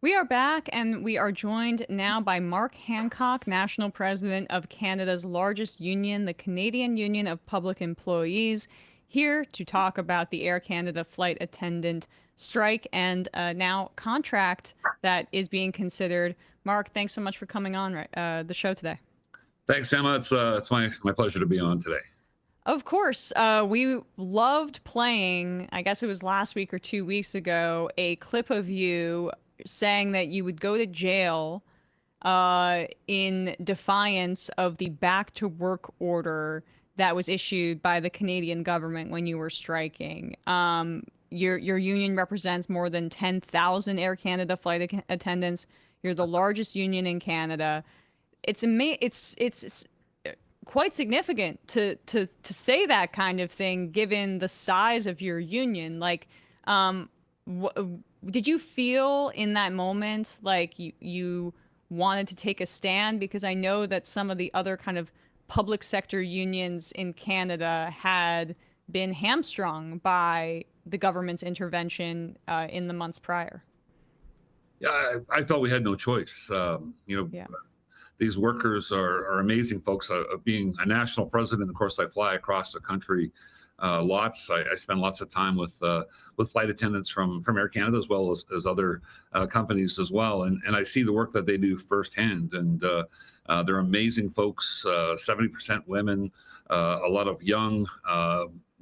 We are back, and we are joined now by Mark Hancock, National President of Canada's largest union, the Canadian Union of Public Employees, here to talk about the Air Canada flight attendant strike and now contract that is being considered. Mark, thanks so much for coming on the show today. Thanks, Emma. It's my pleasure to be on today. Of course, we loved playing, I guess it was last week or 2 weeks ago, a clip of you saying that you would go to jail in defiance of the back to work order that was issued by the Canadian government when you were striking. Your union represents more than 10,000 Air Canada flight attendants. You're the largest union in Canada. It's quite significant to say that kind of thing given the size of your union. Like, did you feel in that moment like you wanted to take a stand? Because I know that some of the other kind of public sector unions in Canada had been hamstrung by the government's intervention in the months prior. Yeah, I felt we had no choice. Yeah. These workers are amazing folks. Being a national president, of course, I fly across the country lots. I spend lots of time with flight attendants from Air Canada as well as other companies as well, and I see the work that they do firsthand. And they're amazing folks. 70% women, a lot of young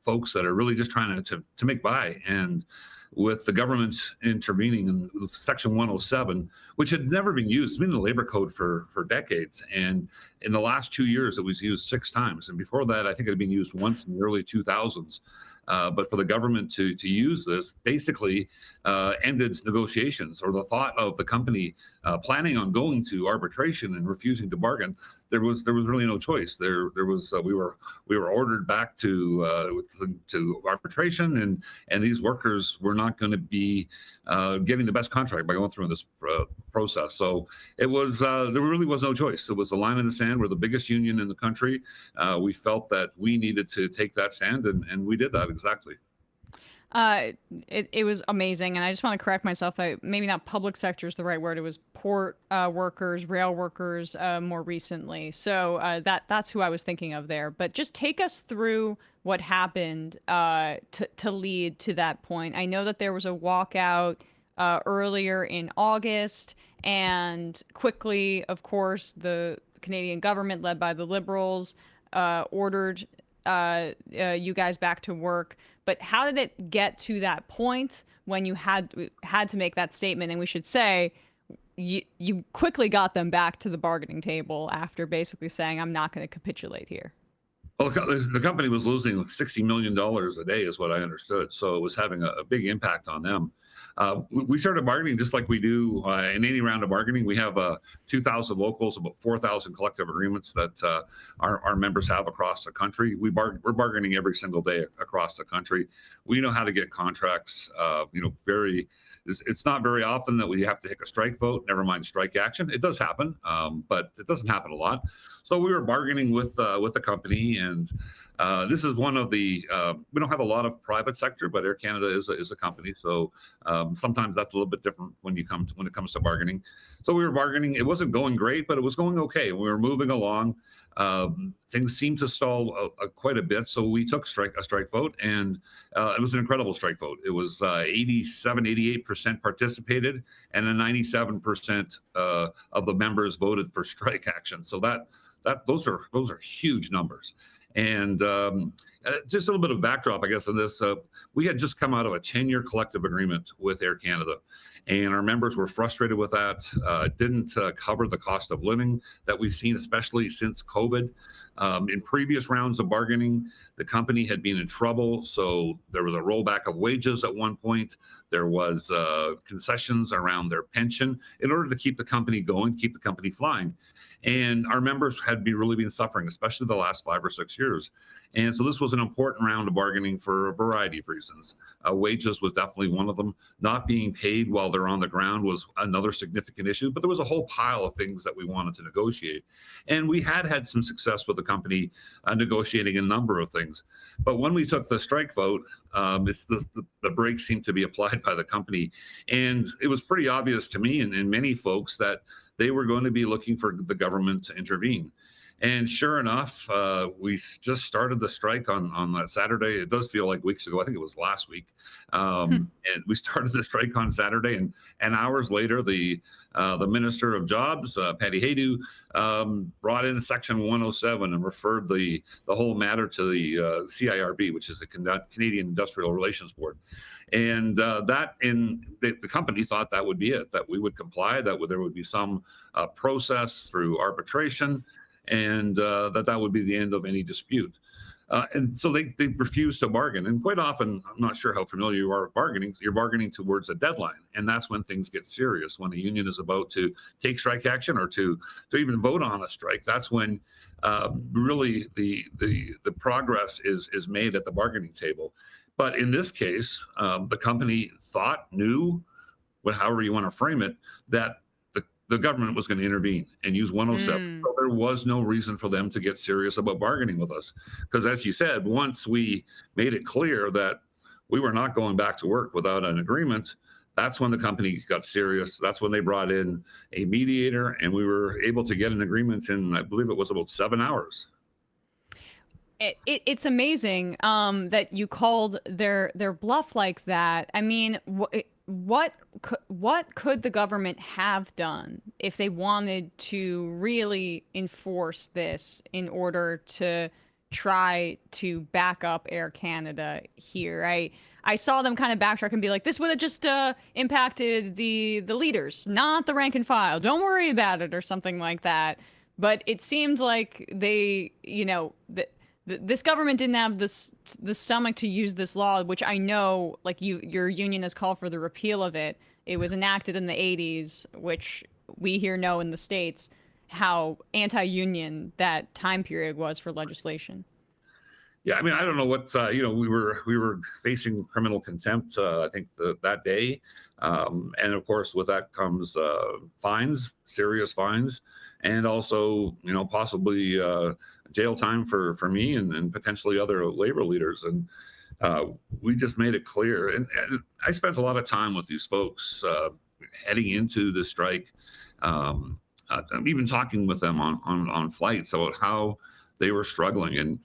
folks that are really just trying to make by. And with the government intervening in Section 107, which had never been used. It's been in the labor code for decades. And in the last 2 years, it was used 6 times. And before that, I think it had been used once in the early 2000s. But for the government to use this basically ended negotiations, or the thought of the company planning on going to arbitration and refusing to bargain. There was really no choice. There was we were ordered back to arbitration, and these workers were not going to be getting the best contract by going through this process. So it was there really was no choice. It was a line in the sand. We're the biggest union in the country. We felt that we needed to take that stand, and we did that exactly. It was amazing, and I just want to correct myself. Maybe not public sector is the right word. It was port workers, rail workers, more recently. So that's who I was thinking of there. But just take us through what happened to lead to that point. I know that there was a walkout earlier in August, and quickly, of course, the Canadian government, led by the Liberals, ordered you guys back to work. But how did it get to that point when you had to make that statement? And we should say you quickly got them back to the bargaining table after basically saying, I'm not going to capitulate here. Well, the company was losing $60 million a day, is what I understood. So it was having a big impact on them. We started bargaining just like we do in any round of bargaining. We have 2,000 locals, about 4,000 collective agreements that our members have across the country. We're bargaining every single day across the country. We know how to get contracts. It's not very often that we have to take a strike vote, never mind strike action. It does happen, but it doesn't happen a lot. So we were bargaining with the company, and this is one of the we don't have a lot of private sector, but Air Canada is a company, so sometimes that's a little bit different when it comes to bargaining. So we were bargaining. It wasn't going great, but it was going okay. We were moving along. Things seemed to stall quite a bit, so we took a strike vote, and it was an incredible strike vote. It was 88% participated, and then 97% of the members voted for strike action. So those are huge numbers. And just a little bit of backdrop, I guess, on this. We had just come out of a 10-year collective agreement with Air Canada, and our members were frustrated with that. It didn't cover the cost of living that we've seen, especially since COVID. In previous rounds of bargaining, the company had been in trouble, so there was a rollback of wages at one point. There was concessions around their pension in order to keep the company going, keep the company flying. And our members had really been suffering, especially the last 5 or 6 years. And so this was an important round of bargaining for a variety of reasons. Wages was definitely one of them. Not being paid while while they're on the ground was another significant issue. But there was a whole pile of things that we wanted to negotiate. And we had some success with the company negotiating a number of things. But when we took the strike vote, it's the brakes seemed to be applied by the company. And it was pretty obvious to me and many folks that they were going to be looking for the government to intervene. And sure enough, we just started the strike on that Saturday. It does feel like weeks ago. I think it was last week. And we started the strike on Saturday, and hours later, the Minister of Jobs, Patty Haydu, brought in Section 107 and referred the whole matter to the CIRB, which is the Canadian Industrial Relations Board. And the company thought that would be it, that we would comply, that there would be some process through arbitration, and that would be the end of any dispute. And so they refuse to bargain. And quite often, I'm not sure how familiar you are with bargaining, you're bargaining towards a deadline. And that's when things get serious. When a union is about to take strike action or to even vote on a strike, that's when really the progress is made at the bargaining table. But in this case, the company knew, however you want to frame it, that the government was going to intervene and use 107. So there was no reason for them to get serious about bargaining with us. Because as you said, once we made it clear that we were not going back to work without an agreement, that's when the company got serious. That's when they brought in a mediator, and we were able to get an agreement in, I believe it was about 7 hours. It's amazing that you called their bluff like that. I mean, what could the government have done if they wanted to really enforce this in order to try to back up Air Canada here? I saw them kind of backtrack and be like, this would have just impacted the leaders, not the rank and file. Don't worry about it, or something like that. But it seemed like they, this government didn't have the stomach to use this law, which I know, like your union has called for the repeal of it. It was enacted in the 80s, which we here know in the States how anti-union that time period was for legislation. Yeah, I mean, I don't know what we were facing criminal contempt. I think that day, and of course, with that comes fines, serious fines, and also possibly jail time for me and potentially other labor leaders. And we just made it clear. And I spent a lot of time with these folks heading into the strike, even talking with them on flights about how they were struggling, and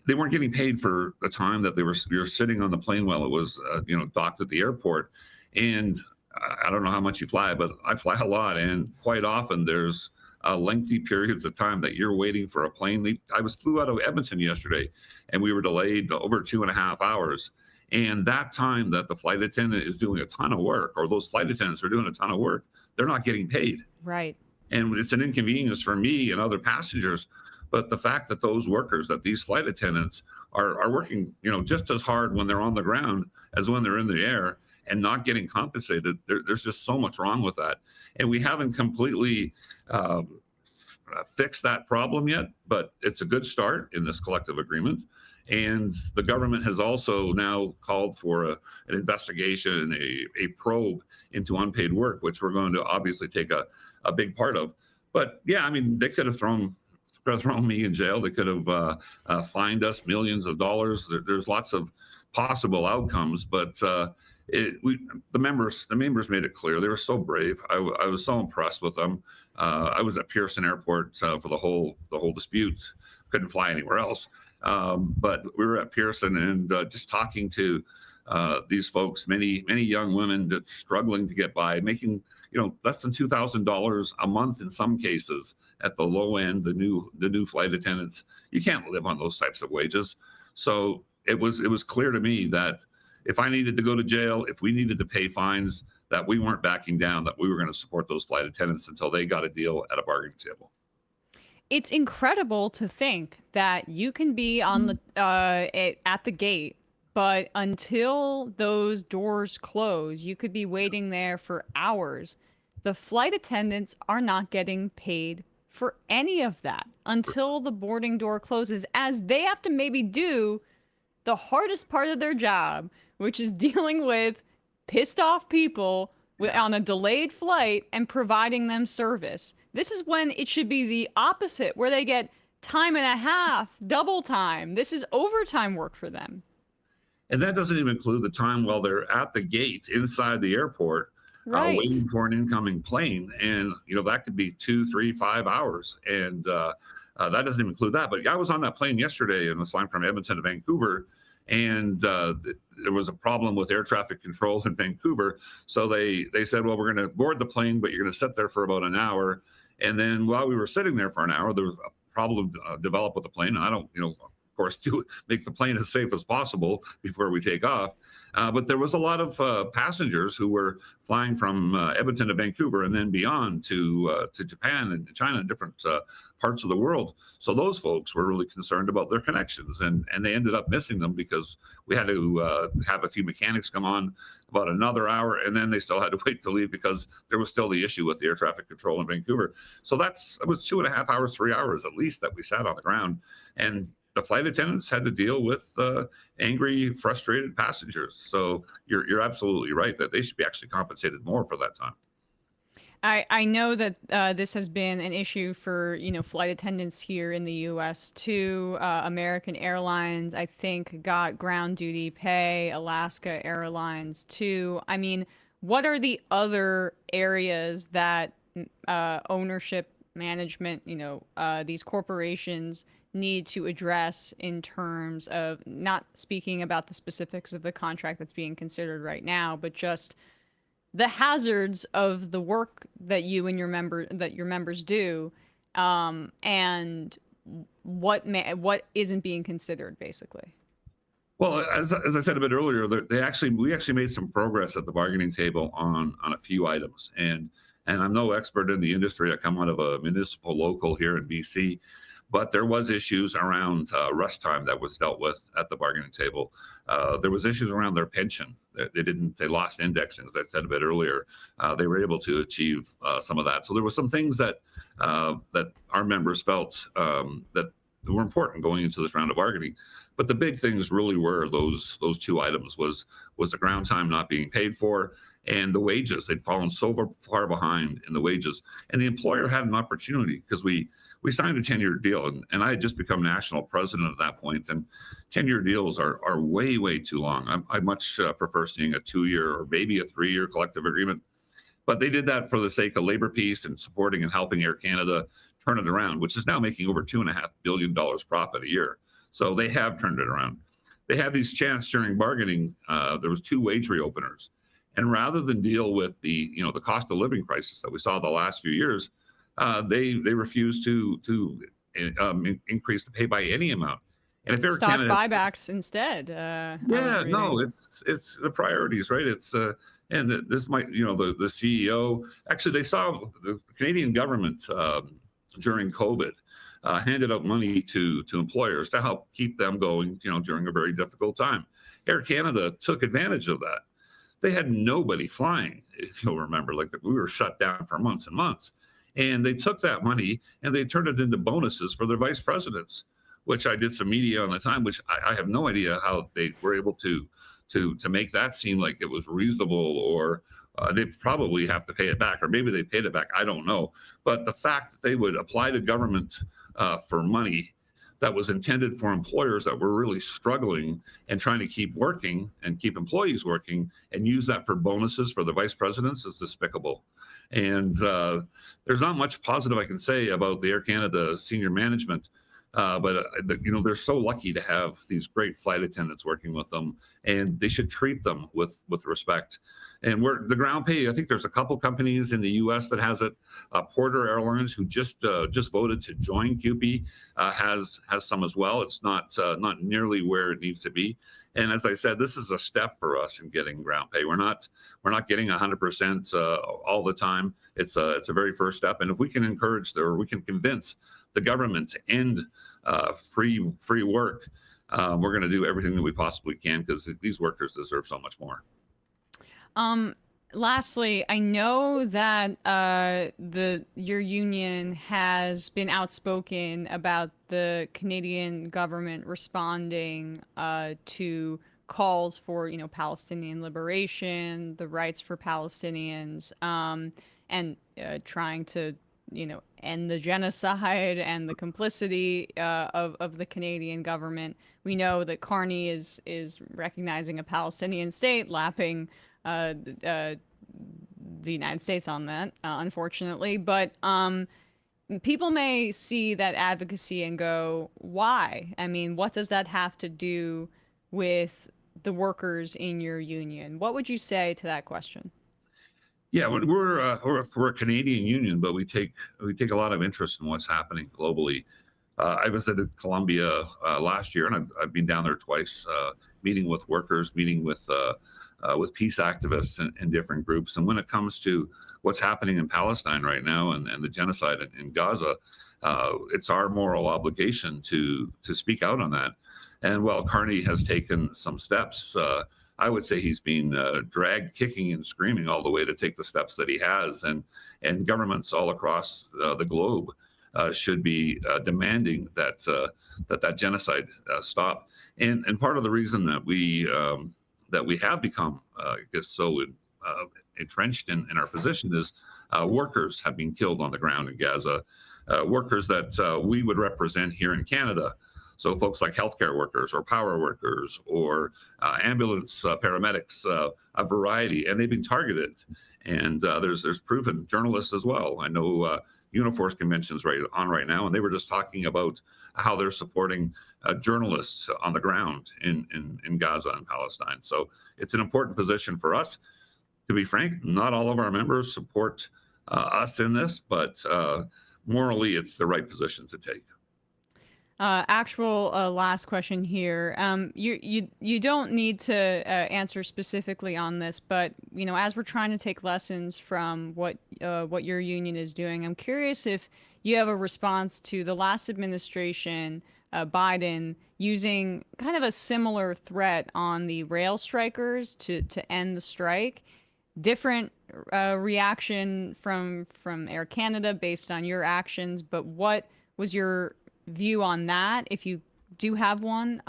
they weren't getting paid for the time that they were sitting on the plane while it was docked at the airport. And I don't know how much you fly, but I fly a lot, and quite often there's lengthy periods of time that you're waiting for a plane. I flew out of Edmonton yesterday, and we were delayed over 2.5 hours. And that time that the flight attendant is doing a ton of work, or those flight attendants are doing a ton of work, they're not getting paid. Right. And it's an inconvenience for me and other passengers. But the fact that those workers, that these flight attendants are working, just as hard when they're on the ground as when they're in the air and not getting compensated, there's just so much wrong with that. And we haven't completely fixed that problem yet, but it's a good start in this collective agreement. And the government has also now called for an investigation, a probe into unpaid work, which we're going to obviously take a big part of. But yeah, I mean, they could have thrown me in jail. They could have fined us millions of dollars. There's lots of possible outcomes, but the members made it clear. They were so brave. I was so impressed with them. I was at Pearson Airport for the whole dispute. Couldn't fly anywhere else, but we were at Pearson and just talking to these folks, many young women that's struggling to get by, making less than $2,000 a month in some cases at the low end. The new flight attendants, you can't live on those types of wages. So it was clear to me that if I needed to go to jail, if we needed to pay fines, that we weren't backing down, that we were going to support those flight attendants until they got a deal at a bargaining table. It's incredible to think that you can be on the at the gate, but until those doors close, you could be waiting there for hours. The flight attendants are not getting paid for any of that until the boarding door closes, as they have to maybe do the hardest part of their job, which is dealing with pissed off people Yeah. on a delayed flight and providing them service. This is when it should be the opposite, where they get time and a half, double time. This is overtime work for them. And that doesn't even include the time while they're at the gate inside the airport, Right. waiting for an incoming plane. And, that could be 2, 3, 5 hours. And that doesn't even include that. But I was on that plane yesterday and was flying from Edmonton to Vancouver. And there was a problem with air traffic control in Vancouver. So they said, well, we're going to board the plane, but you're going to sit there for about an hour. And then while we were sitting there for an hour, there was a problem developed with the plane. And I don't, of course, to make the plane as safe as possible before we take off. But there was a lot of passengers who were flying from Edmonton to Vancouver and then beyond to Japan and China and different parts of the world. So those folks were really concerned about their connections, and they ended up missing them because we had to have a few mechanics come on about another hour, and then they still had to wait to leave because there was still the issue with the air traffic control in Vancouver. So that was 2.5 hours, 3 hours at least that we sat on the ground. And the flight attendants had to deal with angry, frustrated passengers. So you're absolutely right that they should be actually compensated more for that time. I know that this has been an issue for, flight attendants here in the U.S. too. American Airlines, I think, got ground duty pay. Alaska Airlines too. I mean, what are the other areas that ownership management, these corporations need to address in terms of, not speaking about the specifics of the contract that's being considered right now, but just the hazards of the work that you and your members do, and what isn't being considered, basically. Well, as I said a bit earlier, we actually made some progress at the bargaining table on a few items, and I'm no expert in the industry. I come out of a municipal local here in BC, but there was issues around rest time that was dealt with at the bargaining table. There was issues around their pension. They lost indexing, as I said a bit earlier. They were able to achieve some of that. So there were some things that our members felt that were important going into this round of bargaining. But the big things really were those two items: was the ground time not being paid for, and the wages. They'd fallen so far behind in the wages, and the employer had an opportunity because we signed a 10-year deal, and I had just become national president at that point, and 10-year deals are way too long. I much prefer seeing a 2-year or maybe a 3-year collective agreement. But they did that for the sake of labor peace and supporting and helping Air Canada turn it around, which is now making over $2.5 billion profit a year. So they have turned it around. They had these chants during bargaining. There was 2 wage reopeners, and rather than deal with the cost of living crisis that we saw the last few years, they refused to increase the pay by any amount. And if Air Stock Canada, buybacks instead. yeah, no, it's the priorities, right? And this might, the CEO, actually, they saw the Canadian government during COVID handed out money to employers to help keep them going, during a very difficult time. Air Canada took advantage of that. They had nobody flying, if you'll remember. Like, we were shut down for months and months. And they took that money and they turned it into bonuses for their vice presidents, which I did some media on the time, which I have no idea how they were able to make that seem like it was reasonable, or they probably have to pay it back, or maybe they paid it back. I don't know. But the fact that they would apply to government for money that was intended for employers that were really struggling and trying to keep working and keep employees working, and use that for bonuses for the vice presidents, is despicable. And there's not much positive I can say about the Air Canada senior management. But they're so lucky to have these great flight attendants working with them, and they should treat them with respect. And the ground pay, I think there's a couple companies in the U.S. that has it. Porter Airlines, who just voted to join CUPE, has some as well. It's not nearly where it needs to be. And as I said, this is a step for us in getting ground pay. We're not getting 100% all the time. It's a very first step. And if we can we can convince the government to end free work, we're going to do everything that we possibly can, because these workers deserve so much more. Lastly, I know that your union has been outspoken about the Canadian government responding to calls for, Palestinian liberation, the rights for Palestinians, and trying to, end the genocide and the complicity of the Canadian government. We know that Carney is recognizing a Palestinian state, lapping the United States on that, unfortunately. But people may see that advocacy and go, why? I mean, what does that have to do with the workers in your union? What would you say to that question? Yeah, we're a Canadian union, but we take a lot of interest in what's happening globally. I visited Colombia last year, and I've been down there twice, meeting with workers, meeting with peace activists and different groups. And when it comes to what's happening in Palestine right now and the genocide in Gaza, it's our moral obligation to speak out on that. And while Carney has taken some steps, I would say he's been dragged kicking and screaming all the way to take the steps that he has. And governments all across the globe should be demanding that genocide stop. And part of the reason that we have become, I guess, so entrenched in our position is workers have been killed on the ground in Gaza, workers that we would represent here in Canada. So folks like healthcare workers or power workers or ambulance paramedics, a variety, and they've been targeted. And there's proven journalists as well. I know Uniforce Convention's right now, and they were just talking about how they're supporting journalists on the ground in Gaza and Palestine. So it's an important position for us. To be frank, not all of our members support us in this, but morally, it's the right position to take. Last question here. You don't need to answer specifically on this, but as we're trying to take lessons from what your union is doing, I'm curious if you have a response to the last administration, Biden, using kind of a similar threat on the rail strikers to end the strike. Different reaction from Air Canada based on your actions, but what was your view on that, if you do have one,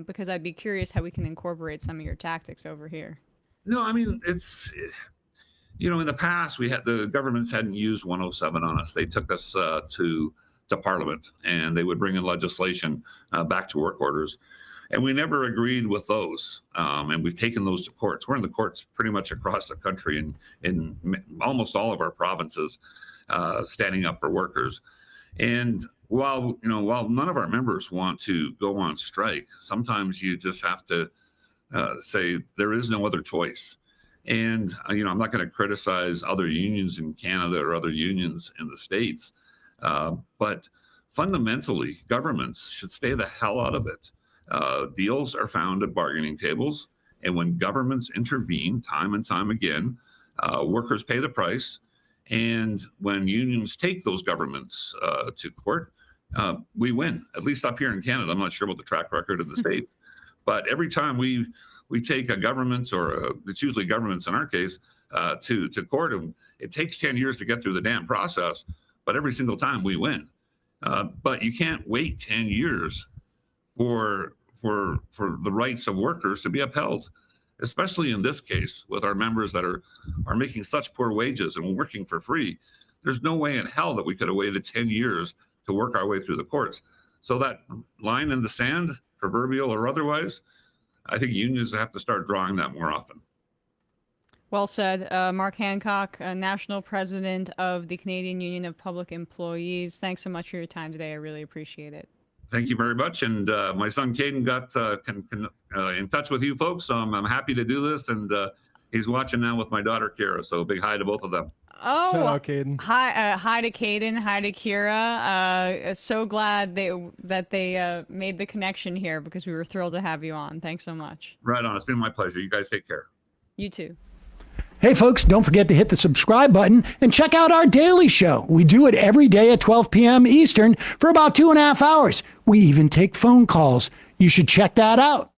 because I'd be curious how we can incorporate some of your tactics over here. No, I mean, it's, in the past, the governments hadn't used 107 on us. They took us to Parliament, and they would bring in legislation back to work orders. And we never agreed with those. And we've taken those to courts. We're in the courts pretty much across the country in almost all of our provinces, standing up for workers. And while none of our members want to go on strike, sometimes you just have to say there is no other choice. And I'm not going to criticize other unions in Canada or other unions in the States, but fundamentally, governments should stay the hell out of it. Deals are found at bargaining tables, and when governments intervene time and time again, workers pay the price. And when unions take those governments to court, we win, at least up here in Canada. I'm not sure about the track record of the States, but every time we take a government, or it's usually governments in our case, to court, and it takes 10 years to get through the damn process, but every single time we win. But you can't wait 10 years for the rights of workers to be upheld, especially in this case with our members that are making such poor wages and working for free. There's no way in hell that we could have waited 10 years to work our way through the courts. So that line in the sand, proverbial or otherwise, I think unions have to start drawing that more often. Well said. Mark Hancock, National President of the Canadian Union of Public Employees. Thanks so much for your time today. I really appreciate it. Thank you very much. And my son Caden got in touch with you folks, so I'm happy to do this. And he's watching now with my daughter Kira. So big hi to both of them. Oh, shout out, Caden. Hi to Caden. Hi to Kira. So glad that they made the connection here, because we were thrilled to have you on. Thanks so much. Right on. It's been my pleasure. You guys take care. You too. Hey folks, don't forget to hit the subscribe button and check out our daily show. We do it every day at 12 p.m. Eastern for about 2.5 hours. We even take phone calls. You should check that out.